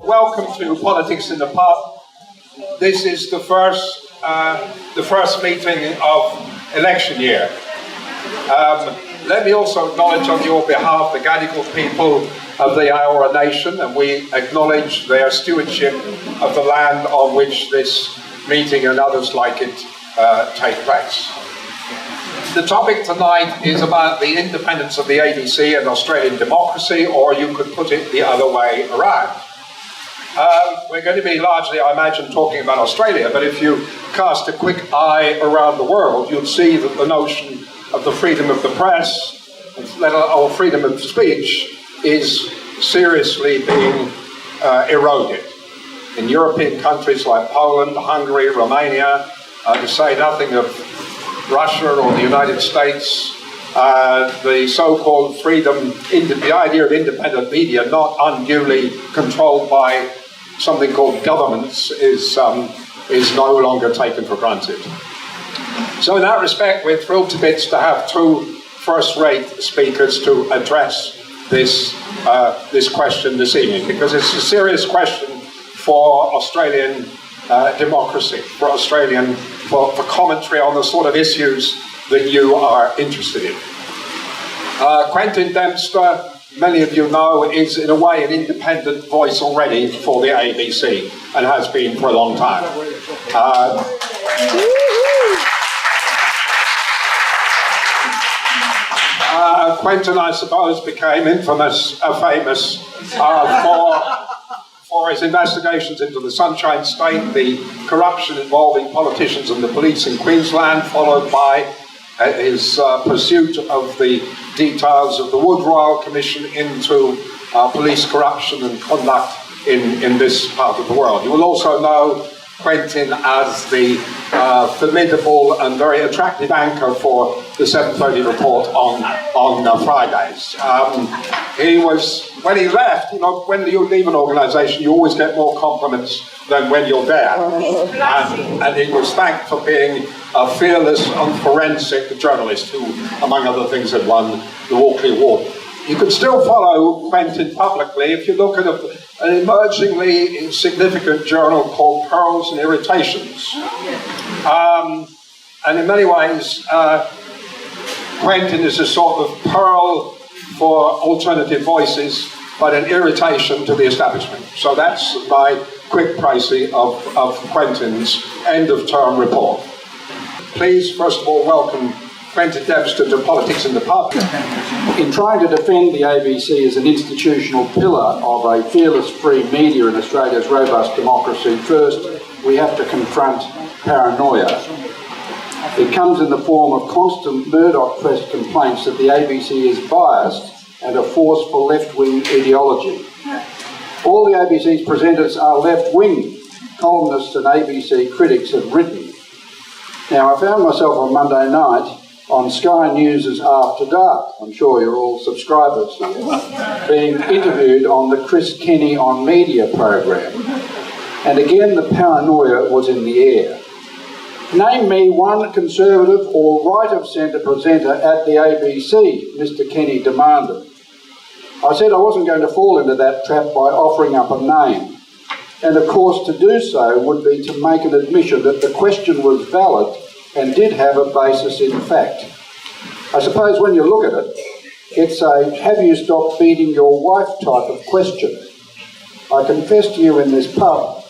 Welcome to Politics in the Pub. This is the first meeting of election year. Let me also acknowledge on your behalf the Gadigal people of the Eora Nation, and we acknowledge their stewardship of the land on which this meeting and others like it take place. The topic tonight is about the independence of the ABC and Australian democracy, or you could put it the other way around. We're going to be largely, I imagine, talking about Australia, but if you cast a quick eye around the world, you'll see that the notion of the freedom of the press, or freedom of speech, is seriously being eroded. In European countries like Poland, Hungary, Romania, to say nothing of Russia or the United States, the so-called freedom, the idea of independent media not unduly controlled by something called governments is no longer taken for granted. So in that respect, we're thrilled to bits to have two first-rate speakers to address this question this evening, because it's a serious question for Australian democracy, for commentary on the sort of issues that you are interested in. Quentin Dempster, many of you know, is in a way an independent voice already for the ABC, and has been for a long time. Quentin, I suppose, became famous for his investigations into the Sunshine State, the corruption involving politicians and the police in Queensland, followed by his pursuit of the details of the Wood Royal Commission into police corruption and conduct in this part of the world. You will also know Quentin as the formidable and very attractive anchor for the 7:30 report on Fridays. He was, when he left, when you leave an organisation, you always get more compliments than when you're there. And he was thanked for being a fearless and forensic journalist who, among other things, had won the Walkley Award. You can still follow Quentin publicly if you look at an emergingly significant journal called Pearls and Irritations. And in many ways, Quentin is a sort of pearl for alternative voices, but an irritation to the establishment. So that's my quick précis of Quentin's end-of-term report. Please, first of all, welcome Quentin Dempster to Politics in the Pub. In trying to defend the ABC as an institutional pillar of a fearless free media in Australia's robust democracy, first we have to confront paranoia. It comes in the form of constant Murdoch press complaints that the ABC is biased and a force for left-wing ideology. All the ABC's presenters are left-wing, columnists and ABC critics have written. Now, I found myself on Monday night on Sky News' After Dark, I'm sure you're all subscribers now, being interviewed on the Chris Kenny on Media program. And again, the paranoia was in the air. Name me one Conservative or right-of-centre presenter at the ABC, Mr Kenny demanded. I said I wasn't going to fall into that trap by offering up a name. And of course, to do so would be to make an admission that the question was valid and did have a basis in fact. I suppose when you look at it, it's a have you stopped beating your wife type of question. I confess to you in this pub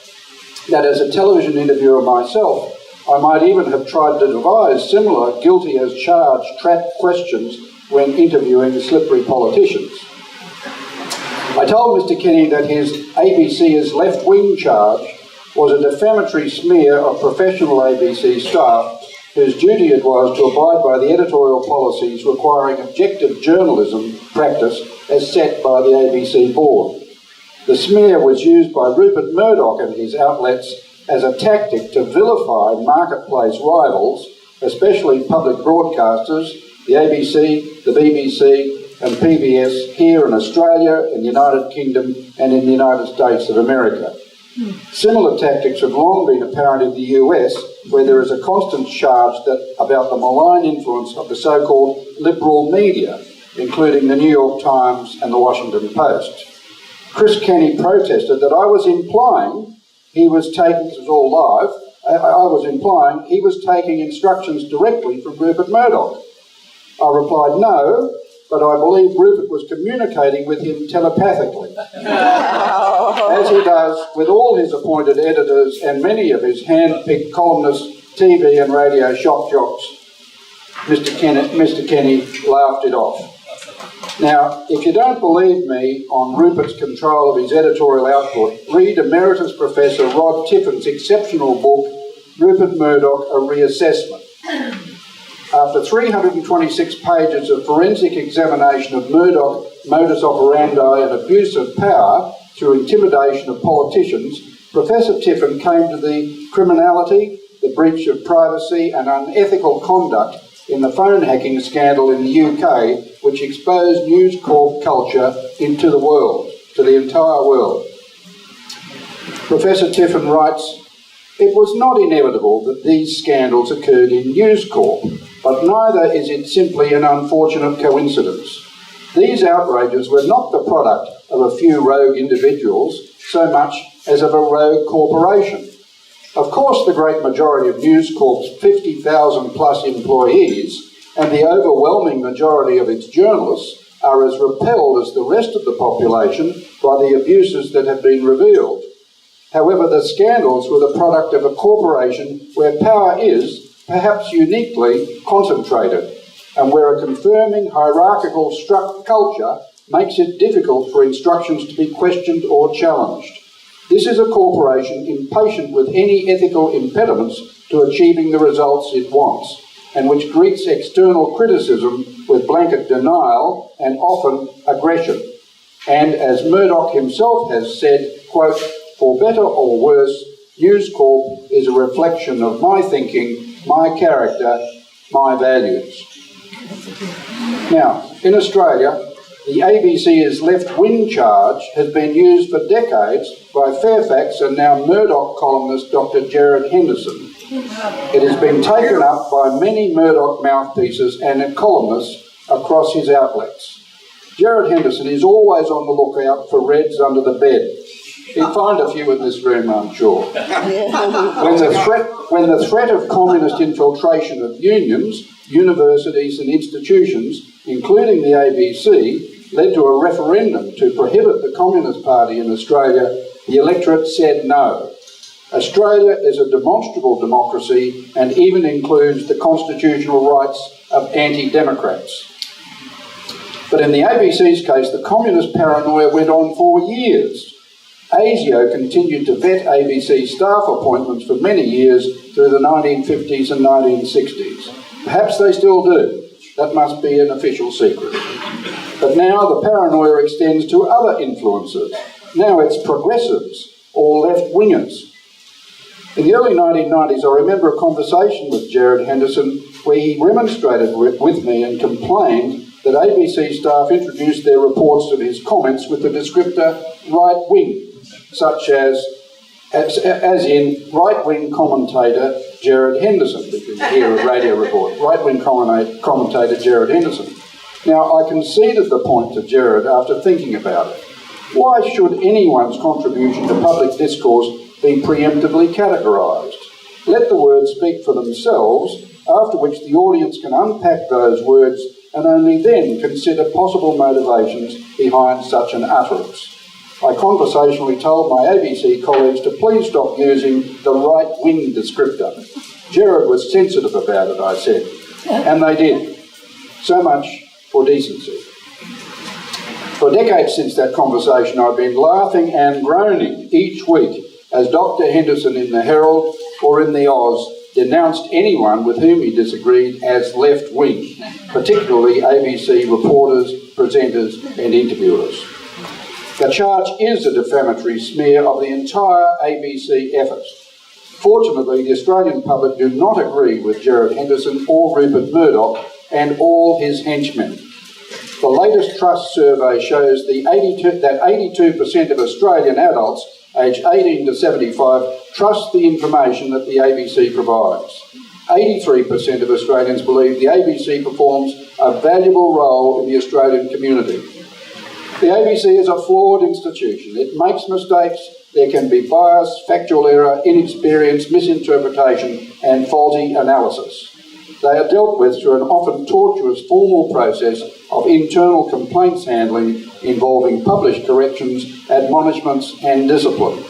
that as a television interviewer myself, I might even have tried to devise similar guilty as charged trap questions when interviewing slippery politicians. I told Mr Kenny that his ABC's left-wing charge was a defamatory smear of professional ABC staff whose duty it was to abide by the editorial policies requiring objective journalism practice as set by the ABC board. The smear was used by Rupert Murdoch and his outlets as a tactic to vilify marketplace rivals, especially public broadcasters, the ABC, the BBC and PBS here in Australia, in the United Kingdom and in the United States of America. Similar tactics have long been apparent in the US, where there is a constant charge about the malign influence of the so-called liberal media, including the New York Times and the Washington Post. Chris Kenny protested that I was implying he was taking, this was all live, I was implying he was taking instructions directly from Rupert Murdoch. I replied, no, but I believe Rupert was communicating with him telepathically, as he does with all his appointed editors and many of his hand-picked columnists, TV and radio shock jocks. Mr. Kenny laughed it off. Now, if you don't believe me on Rupert's control of his editorial output, read Emeritus Professor Rod Tiffin's exceptional book, Rupert Murdoch, A Reassessment. After 326 pages of forensic examination of Murdoch modus operandi and abuse of power through intimidation of politicians, Professor Tiffin came to the criminality, the breach of privacy and unethical conduct in the phone hacking scandal in the UK, which exposed News Corp culture into the world, to the entire world. Professor Tiffin writes, "It was not inevitable that these scandals occurred in News Corp, but neither is it simply an unfortunate coincidence. These outrages were not the product of a few rogue individuals so much as of a rogue corporation. Of course, the great majority of News Corp's 50,000 plus employees and the overwhelming majority of its journalists are as repelled as the rest of the population by the abuses that have been revealed. However, the scandals were the product of a corporation where power is, perhaps uniquely, concentrated, and where a confirming hierarchical culture makes it difficult for instructions to be questioned or challenged. This is a corporation impatient with any ethical impediments to achieving the results it wants, and which greets external criticism with blanket denial and often aggression. And as Murdoch himself has said, quote, for better or worse, News Corp is a reflection of my thinking, my character, my values." Now, in Australia, the ABC's left-wing charge has been used for decades by Fairfax and now Murdoch columnist Dr. Gerard Henderson. It has been taken up by many Murdoch mouthpieces and columnists across his outlets. Gerard Henderson is always on the lookout for reds under the bed. He'll find a few in this room, I'm sure. When the threat of communist infiltration of unions, universities and institutions, including the ABC, led to a referendum to prohibit the Communist Party in Australia, the electorate said no. Australia is a demonstrable democracy and even includes the constitutional rights of anti-democrats. But in the ABC's case, the communist paranoia went on for years. ASIO continued to vet ABC staff appointments for many years through the 1950s and 1960s. Perhaps they still do. That must be an official secret. But now the paranoia extends to other influences. Now it's progressives or left-wingers. In the early 1990s, I remember a conversation with Gerard Henderson where he remonstrated with me and complained that ABC staff introduced their reports of his comments with the descriptor right-wing, such as in right-wing commentator Gerard Henderson. You can hear a radio report. Right-wing commentator Gerard Henderson. Now, I conceded the point to Gerard after thinking about it. Why should anyone's contribution to public discourse be preemptively categorised? Let the words speak for themselves, after which the audience can unpack those words and only then consider possible motivations behind such an utterance. I conversationally told my ABC colleagues to please stop using the right-wing descriptor. Gerard was sensitive about it, I said, and they did. So much for decency. For decades since that conversation, I've been laughing and groaning each week as Dr. Henderson in the Herald or in the Oz denounced anyone with whom he disagreed as left-wing, particularly ABC reporters, presenters and interviewers. The charge is a defamatory smear of the entire ABC effort. Fortunately, the Australian public do not agree with Gerard Henderson or Rupert Murdoch and all his henchmen. The latest Trust survey shows that 82% of Australian adults aged 18 to 75 trust the information that the ABC provides. 83% of Australians believe the ABC performs a valuable role in the Australian community. The ABC is a flawed institution. It makes mistakes. There can be bias, factual error, inexperience, misinterpretation, and faulty analysis. They are dealt with through an often tortuous formal process of internal complaints handling involving published corrections, admonishments, and discipline.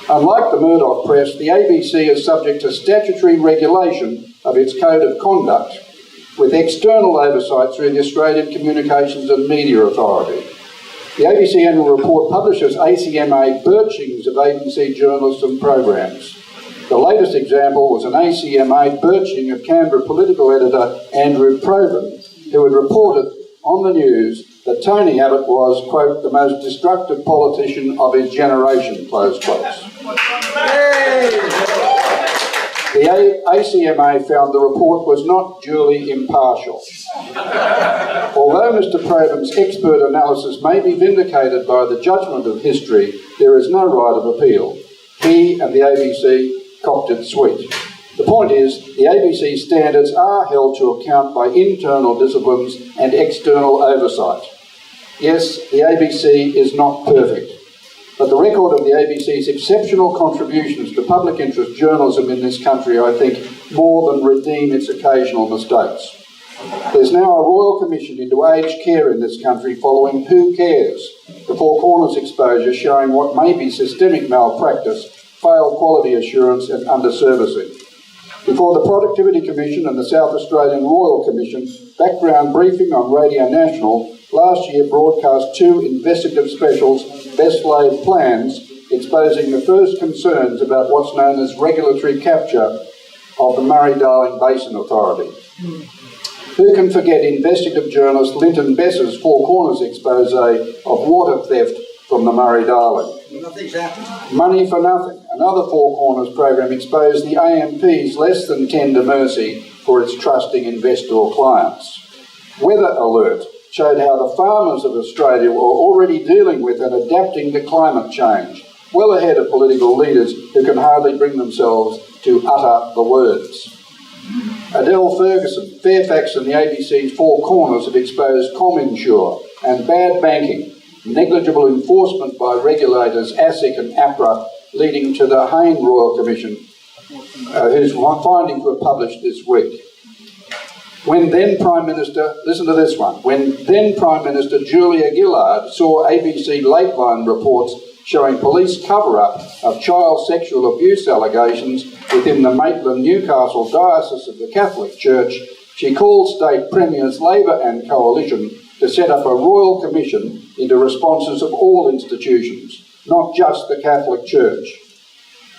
Unlike the Murdoch press, the ABC is subject to statutory regulation of its code of conduct, with external oversight through the Australian Communications and Media Authority. The ABC Annual Report publishes ACMA birchings of ABC journalists and programs. The latest example was an ACMA birching of Canberra political editor Andrew Provan, who had reported on the news that Tony Abbott was, quote, the most destructive politician of his generation, close quotes. The ACMA found the report was not duly impartial. Although Mr Provan's expert analysis may be vindicated by the judgment of history, there is no right of appeal. He and the ABC copped it sweet. The point is, the ABC standards are held to account by internal disciplines and external oversight. Yes, the ABC is not perfect, but the record of the ABC's exceptional contributions to public interest journalism in this country, I think, more than redeem its occasional mistakes. There's now a Royal Commission into aged care in this country following Who Cares? The Four Corners exposure showing what may be systemic malpractice, failed quality assurance and under-servicing. Before the Productivity Commission and the South Australian Royal Commission, Background Briefing on Radio National last year broadcast 2 investigative specials, Best Laid Plans, exposing the first concerns about what's known as regulatory capture of the Murray-Darling Basin Authority. Who can forget investigative journalist Linton Bess's Four Corners expose of water theft from the Murray-Darling? Nothing's happened. Money for Nothing, another Four Corners program, exposed the AMP's less than tender mercy for its trusting investor clients. Weather Alert showed how the farmers of Australia were already dealing with and adapting to climate change, well ahead of political leaders who can hardly bring themselves to utter the words. Adele Ferguson, Fairfax and the ABC's Four Corners have exposed ComInsure and bad banking, negligible enforcement by regulators ASIC and APRA, leading to the Hayne Royal Commission, whose findings were published this week. When then Prime Minister, listen to this one, when then Prime Minister Julia Gillard saw ABC Lateline reports showing police cover-up of child sexual abuse allegations within the Maitland-Newcastle Diocese of the Catholic Church, she called State Premiers Labor and Coalition to set up a Royal Commission into responses of all institutions, not just the Catholic Church.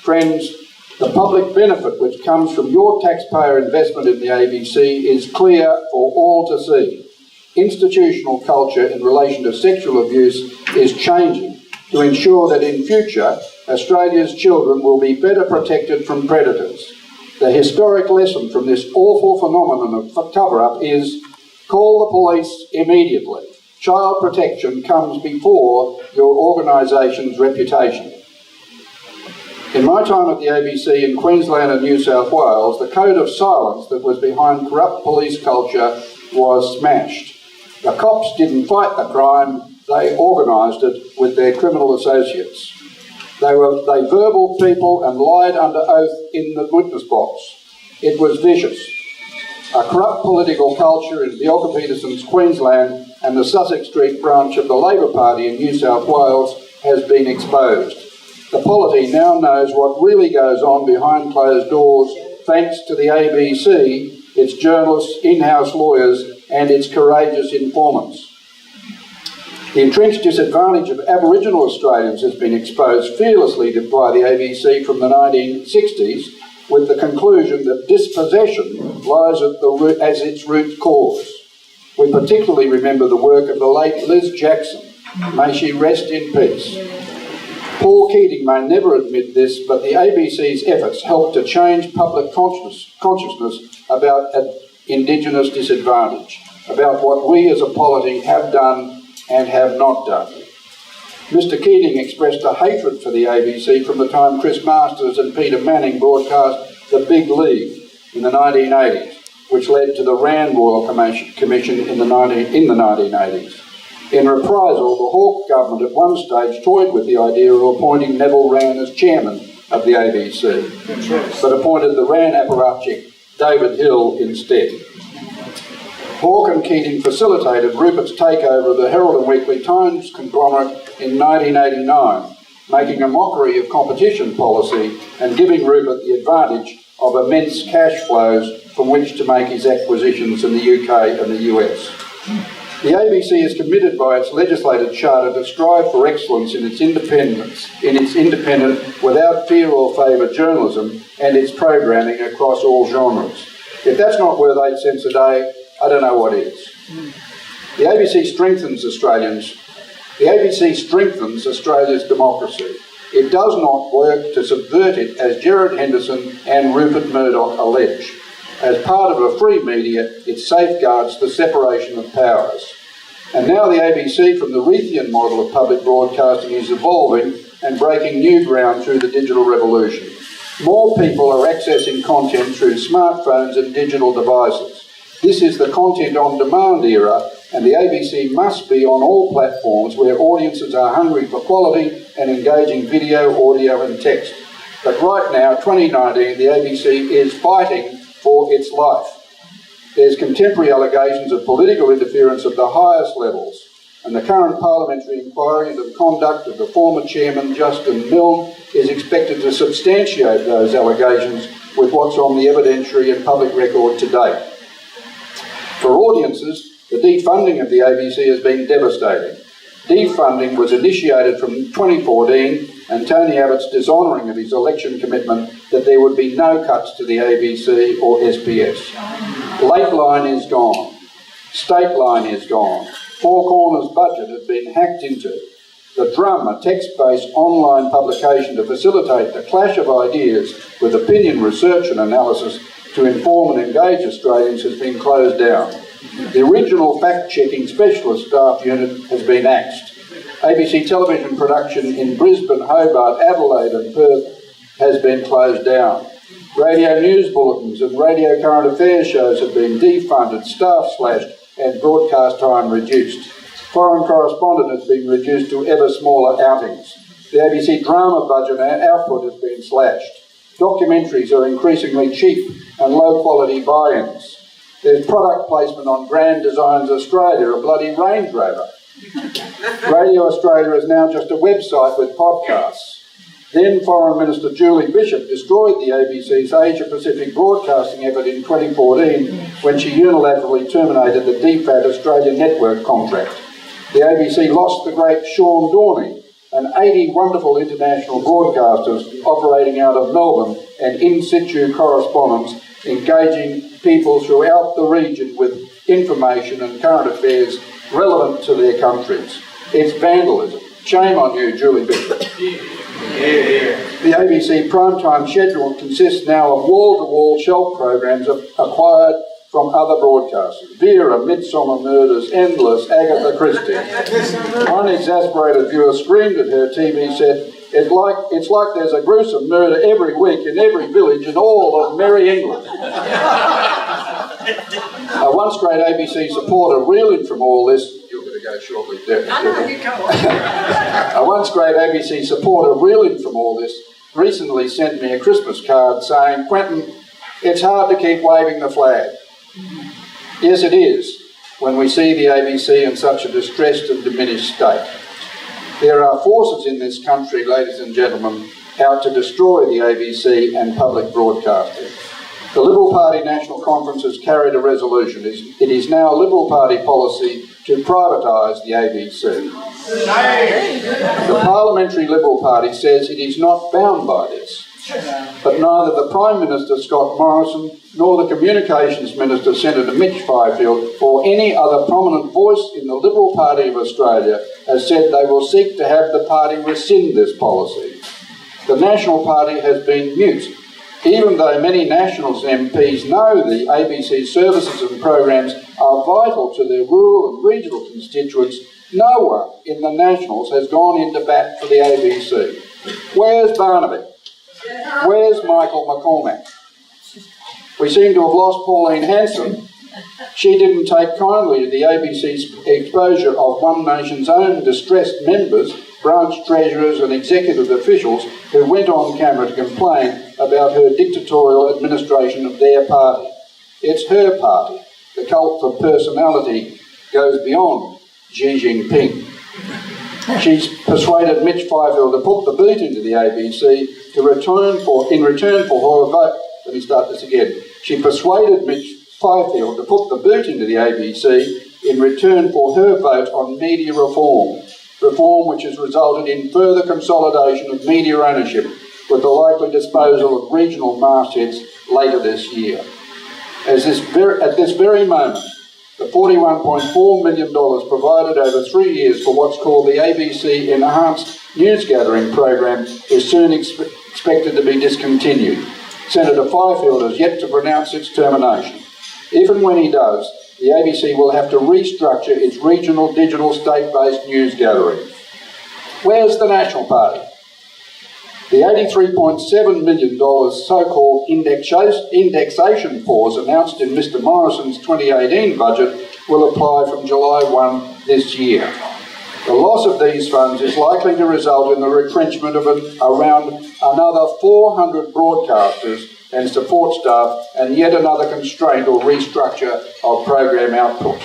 Friends, the public benefit which comes from your taxpayer investment in the ABC is clear for all to see. Institutional culture in relation to sexual abuse is changing to ensure that in future Australia's children will be better protected from predators. The historic lesson from this awful phenomenon of cover-up is call the police immediately. Child protection comes before your organisation's reputation. In my time at the ABC in Queensland and New South Wales, the code of silence that was behind corrupt police culture was smashed. The cops didn't fight the crime, they organised it with their criminal associates. They verbal people and lied under oath in the witness box. It was vicious. A corrupt political culture in Bjelke-Petersen's Queensland and the Sussex Street branch of the Labor Party in New South Wales has been exposed. The polity now knows what really goes on behind closed doors thanks to the ABC, its journalists, in-house lawyers and its courageous informants. The entrenched disadvantage of Aboriginal Australians has been exposed fearlessly by the ABC from the 1960s, with the conclusion that dispossession lies as its root cause. We particularly remember the work of the late Liz Jackson. May she rest in peace. Paul Keating may never admit this, but the ABC's efforts helped to change public consciousness about Indigenous disadvantage, about what we as a polity have done and have not done. Mr Keating expressed a hatred for the ABC from the time Chris Masters and Peter Manning broadcast The Big League in the 1980s, which led to the Rand Royal Commission in the 1980s. In reprisal, the Hawke government at one stage toyed with the idea of appointing Neville Wran as chairman of the ABC, but appointed the Wran apparatchik David Hill instead. Hawke and Keating facilitated Rupert's takeover of the Herald and Weekly Times conglomerate in 1989, making a mockery of competition policy and giving Rupert the advantage of immense cash flows from which to make his acquisitions in the UK and the US. The ABC is committed by its legislated charter to strive for excellence in its independent, without fear or favour journalism and its programming across all genres. If that's not worth 8 cents a day, I don't know what is. The ABC strengthens Australia's democracy. It does not work to subvert it, as Gerard Henderson and Rupert Murdoch allege. As part of a free media, it safeguards the separation of powers. And now the ABC, from the Reithian model of public broadcasting, is evolving and breaking new ground through the digital revolution. More people are accessing content through smartphones and digital devices. This is the content on demand era, and the ABC must be on all platforms where audiences are hungry for quality and engaging video, audio and text. But right now, 2019, the ABC is fighting for its life. There's contemporary allegations of political interference at the highest levels, and the current parliamentary inquiry into the conduct of the former chairman, Justin Milne, is expected to substantiate those allegations with what's on the evidentiary and public record to date. For audiences, the defunding of the ABC has been devastating. Defunding was initiated from 2014, and Tony Abbott's dishonouring of his election commitment that there would be no cuts to the ABC or SBS. Lateline is gone. State Line is gone. Four Corners budget has been hacked into. The Drum, a text-based online publication to facilitate the clash of ideas with opinion research and analysis to inform and engage Australians, has been closed down. The original fact-checking specialist staff unit has been axed. ABC television production in Brisbane, Hobart, Adelaide and Perth has been closed down. Radio news bulletins and radio current affairs shows have been defunded, staff slashed and broadcast time reduced. Foreign correspondent has been reduced to ever smaller outings. The ABC drama budget and output has been slashed. Documentaries are increasingly cheap and low-quality buy-ins. There's product placement on Grand Designs Australia, a bloody Range Rover. Radio Australia is now just a website with podcasts. Then Foreign Minister Julie Bishop destroyed the ABC's Asia-Pacific broadcasting effort in 2014 when she unilaterally terminated the DFAT Australia Network contract. The ABC lost the great Sean Dorney and 80 wonderful international broadcasters operating out of Melbourne and in-situ correspondents engaging people throughout the region with information and current affairs relevant to their countries. It's vandalism. Shame on you, Julie Bishop. The ABC primetime schedule consists now of wall-to-wall shelf programs acquired from other broadcasters. Vera, Midsummer Murders, Endless, Agatha Christie. One exasperated viewer screamed at her TV set, it's like there's a gruesome murder every week in every village in all of Merry England. A once great ABC supporter reeling from all this, you're going to go shortly, a once great ABC supporter reeling from all this recently sent me a Christmas card saying, "Quentin, it's hard to keep waving the flag." Yes, it is, when we see the ABC in such a distressed and diminished state. There are forces in this country, ladies and gentlemen, out to destroy the ABC and public broadcasting. The Liberal Party National Conference has carried a resolution. It is now Liberal Party policy to privatise the ABC. The Parliamentary Liberal Party says it is not bound by this, but neither the Prime Minister, Scott Morrison, nor the Communications Minister, Senator Mitch Fifield, or any other prominent voice in the Liberal Party of Australia has said they will seek to have the party rescind this policy. The National Party has been mute. Even though many Nationals MPs know the ABC services and programs are vital to their rural and regional constituents, no one in the Nationals has gone into bat for the ABC. Where's Barnaby? Where's Michael McCormack? We seem to have lost Pauline Hanson, She didn't take kindly to the ABC's exposure of One Nation's own distressed members, branch treasurers and executive officials who went on camera to complain about her dictatorial administration of their party. It's her party. The cult for personality goes beyond Xi Jinping. She's persuaded Mitch Fifield to put the boot into the ABC in return for her vote. Let me start this again. She persuaded Mitch Fifield to put the boot into the ABC in return for her vote on media reform which has resulted in further consolidation of media ownership with the likely disposal of regional mastheads later this year. At this very moment, the $41.4 million provided over 3 years for what's called the ABC Enhanced News Gathering Program is soon expected to be discontinued. Senator Fifield has yet to pronounce its termination. Even when he does, the ABC will have to restructure its regional digital state-based news gathering. Where's the National Party? The $83.7 million so-called indexation pause announced in Mr Morrison's 2018 budget will apply from July 1 this year. The loss of these funds is likely to result in the retrenchment of around another 400 broadcasters and support staff and yet another constraint or restructure of program output.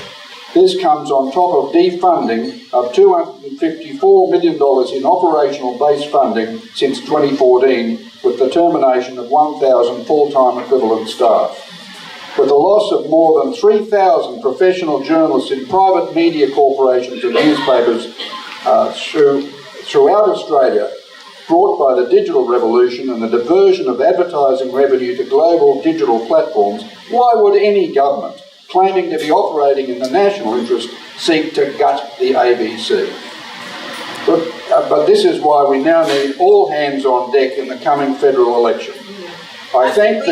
This comes on top of defunding of $254 million in operational base funding since 2014 with the termination of 1,000 full-time equivalent staff. With the loss of more than 3,000 professional journalists in private media corporations and newspapers throughout Australia, brought by the digital revolution and the diversion of advertising revenue to global digital platforms, why would any government claiming to be operating in the national interest seek to gut the ABC? But this is why we now need all hands on deck in the coming federal election. I thank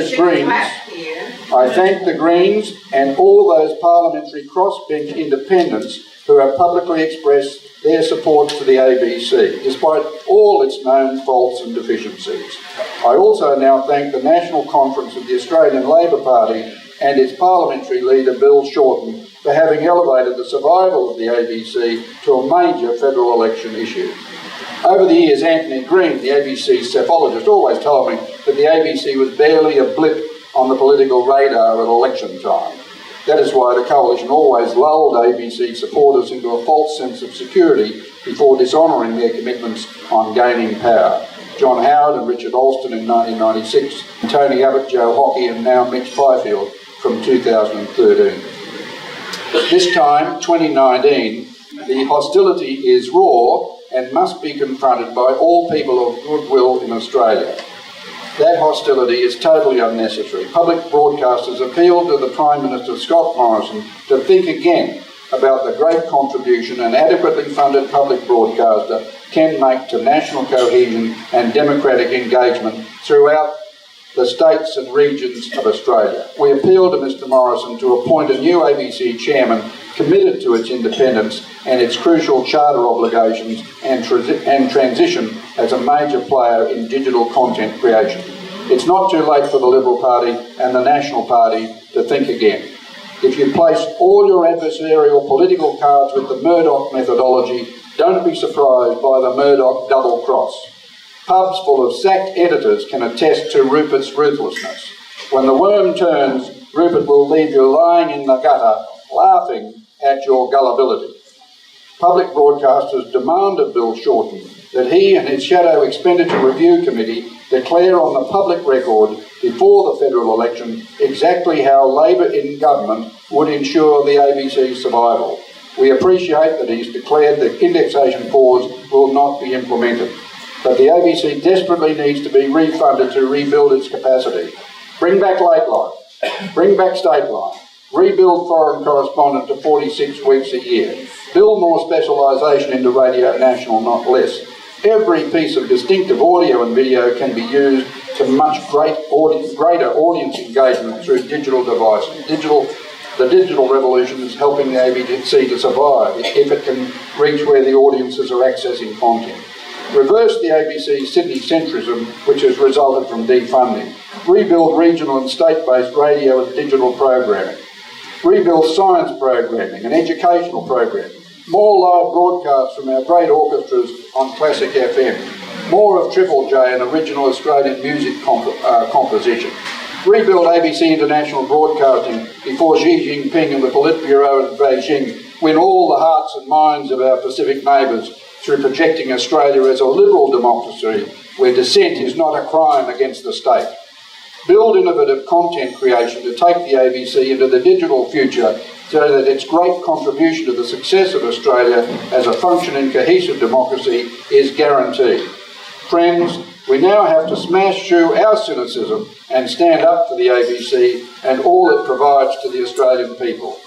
the Greens and all those parliamentary crossbench independents who have publicly expressed their support for the ABC, despite all its known faults and deficiencies. I also now thank the National Conference of the Australian Labor Party and its parliamentary leader, Bill Shorten, for having elevated the survival of the ABC to a major federal election issue. Over the years, Anthony Green, the ABC psephologist, always told me that the ABC was barely a blip on the political radar at election time. That is why the Coalition always lulled ABC supporters into a false sense of security before dishonouring their commitments on gaining power. John Howard and Richard Alston in 1996, and Tony Abbott, Joe Hockey and now Mitch Fifield from 2013. This time, 2019, the hostility is raw and must be confronted by all people of goodwill in Australia. That hostility is totally unnecessary. Public broadcasters appeal to the Prime Minister Scott Morrison to think again about the great contribution an adequately funded public broadcaster can make to national cohesion and democratic engagement throughout the states and regions of Australia. We appeal to Mr Morrison to appoint a new ABC chairman committed to its independence and its crucial charter obligations and transition as a major player in digital content creation. It's not too late for the Liberal Party and the National Party to think again. If you place all your adversarial political cards with the Murdoch methodology, don't be surprised by the Murdoch double cross. Pubs full of sacked editors can attest to Rupert's ruthlessness. When the worm turns, Rupert will leave you lying in the gutter, laughing at your gullibility. Public broadcasters demand of Bill Shorten that he and his Shadow Expenditure Review Committee declare on the public record before the federal election exactly how Labor in government would ensure the ABC's survival. We appreciate that he's declared the indexation pause will not be implemented, but the ABC desperately needs to be refunded to rebuild its capacity. Bring back Lateline, bring back Stateline, rebuild foreign correspondent to 46 weeks a year, build more specialisation into Radio National, not less. Every piece of distinctive audio and video can be used to much greater audience engagement through digital devices. The digital revolution is helping the ABC to survive if it can reach where the audiences are accessing content. Reverse the ABC's Sydney centrism, which has resulted from defunding. Rebuild regional and state-based radio and digital programming. Rebuild science programming and educational programming. More live broadcasts from our great orchestras on Classic FM. More of Triple J and original Australian music composition. Rebuild ABC International Broadcasting before Xi Jinping and the Politburo in Beijing win all the hearts and minds of our Pacific neighbours through projecting Australia as a liberal democracy where dissent is not a crime against the state. Build innovative content creation to take the ABC into the digital future so that its great contribution to the success of Australia as a functioning, cohesive democracy is guaranteed. Friends, we now have to smash through our cynicism and stand up for the ABC and all it provides to the Australian people.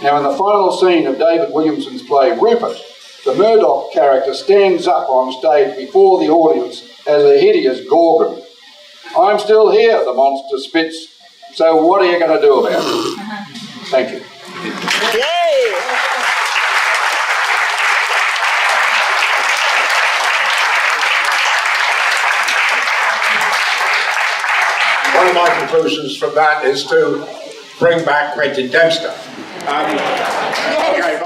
Now, in the final scene of David Williamson's play Rupert, the Murdoch character stands up on stage before the audience as a hideous Gorgon. "I'm still here," the monster spits, "so what are you going to do about it?" Thank you. Yay! One of my conclusions from that is to bring back Quentin Dempster. Okay,